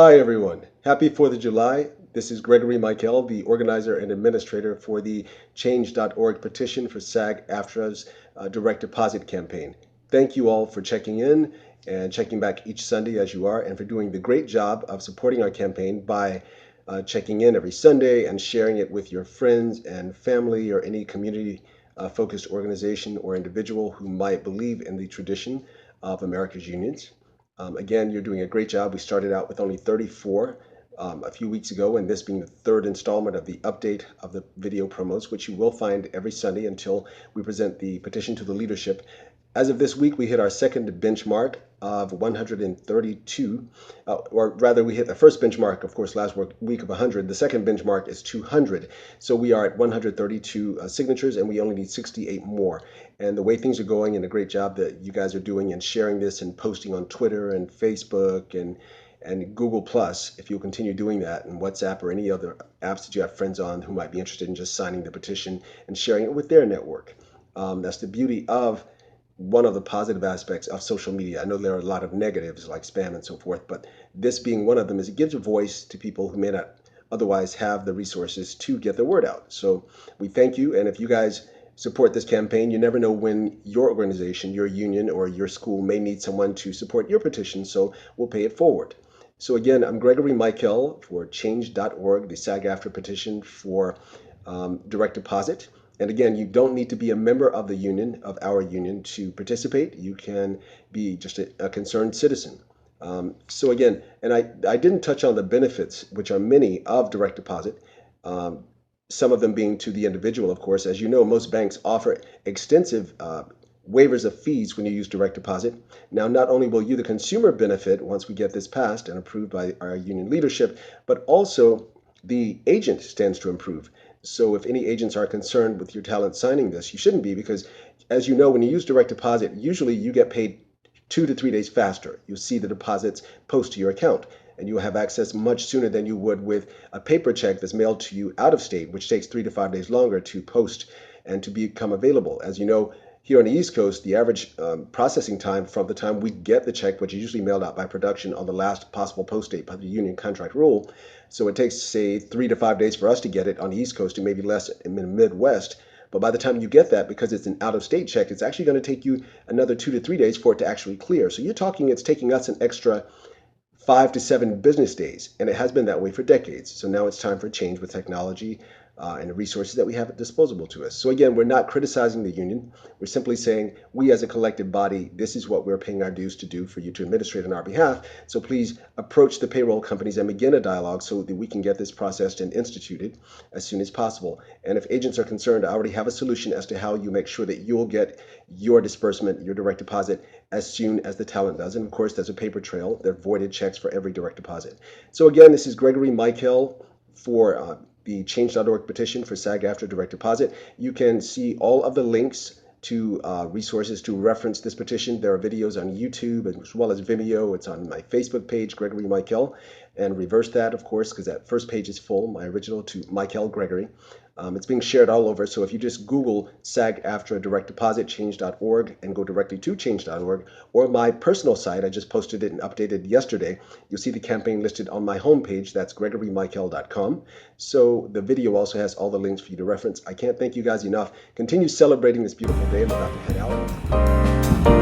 Hi, everyone. Happy 4th of July. This is Gregory Michael, the organizer and administrator for the Change.org petition for SAG-AFTRA's direct deposit campaign. Thank you all for checking in and checking back each Sunday as you are, and for doing the great job of supporting our campaign by checking in every Sunday and sharing it with your friends and family or any community focused organization or individual who might believe in the tradition of America's unions. Again, you're doing a great job. We started out with only 34 a few weeks ago, and this being the third installment of the update of the video promos, which you will find every Sunday until we present the petition to the leadership. As of this week, we hit our second benchmark of 132, or rather, we hit the first benchmark, of course, last week of 100. The second benchmark is 200. So we are at 132 signatures, and we only need 68 more. And the way things are going, and the great job that you guys are doing in sharing this and posting on Twitter and Facebook and Google Plus, if you'll continue doing that, and WhatsApp or any other apps that you have friends on who might be interested in just signing the petition and sharing it with their network. That's the beauty of one of the positive aspects of social media. I know there are a lot of negatives like spam and so forth, but this being one of them is it gives a voice to people who may not otherwise have the resources to get the word out. So we thank you, and if you guys support this campaign, you never know when your organization, your union, or your school may need someone to support your petition, so we'll pay it forward. So again, I'm Gregory Michael for Change.org, the SAG-AFTRA petition for direct deposit. And again, you don't need to be a member of the union, of our union, to participate. You can be just a concerned citizen. So again, and I didn't touch on the benefits, which are many, of direct deposit. Some of them being to the individual, of course. As you know, most banks offer extensive waivers of fees when you use direct deposit. Now, not only will you, the consumer, benefit once we get this passed and approved by our union leadership, but also the agent stands to improve. So if any agents are concerned with your talent signing this, you shouldn't be, because as you know, when you use direct deposit, usually you get paid 2 to 3 days faster. You'll see the deposits post to your account, and you'll have access much sooner than you would with a paper check that's mailed to you out of state, which takes 3 to 5 days longer to post and to become available. As you know, here on the East Coast, the average processing time from the time we get the check, which is usually mailed out by production on the last possible post date by the union contract rule. So it takes, say, 3 to 5 days for us to get it on the East Coast and maybe less in the Midwest. But by the time you get that, because it's an out-of-state check, it's actually going to take you another 2 to 3 days for it to actually clear. So you're talking it's taking us an extra 5 to 7 business days, and it has been that way for decades. So now it's time for change with technology and the resources that we have at disposal to us. So again, we're not criticizing the union. We're simply saying we as a collective body, this is what we're paying our dues to do for you to administrate on our behalf. So please approach the payroll companies and begin a dialogue so that we can get this processed and instituted as soon as possible. And if agents are concerned, I already have a solution as to how you make sure that you'll get your disbursement, your direct deposit, as soon as the talent does. And of course, there's a paper trail. There are voided checks for every direct deposit. So again, this is Gregory Michael for the Change.org petition for SAG-AFTRA direct deposit. You can see all of the links to resources to reference this petition. There are videos on YouTube as well as Vimeo. It's on my Facebook page, Gregory Michael, and reverse that, of course, because that first page is full, my original to Michael Gregory. It's being shared all over, so if you just Google SAG-AFTRA direct deposit change.org and go directly to change.org, or my personal site, I just posted it and updated yesterday, you'll see the campaign listed on my homepage. That's gregorymichael.com. So the video also has all the links for you to reference. I can't thank you guys enough. Continue celebrating this beautiful day. I'm about to head out.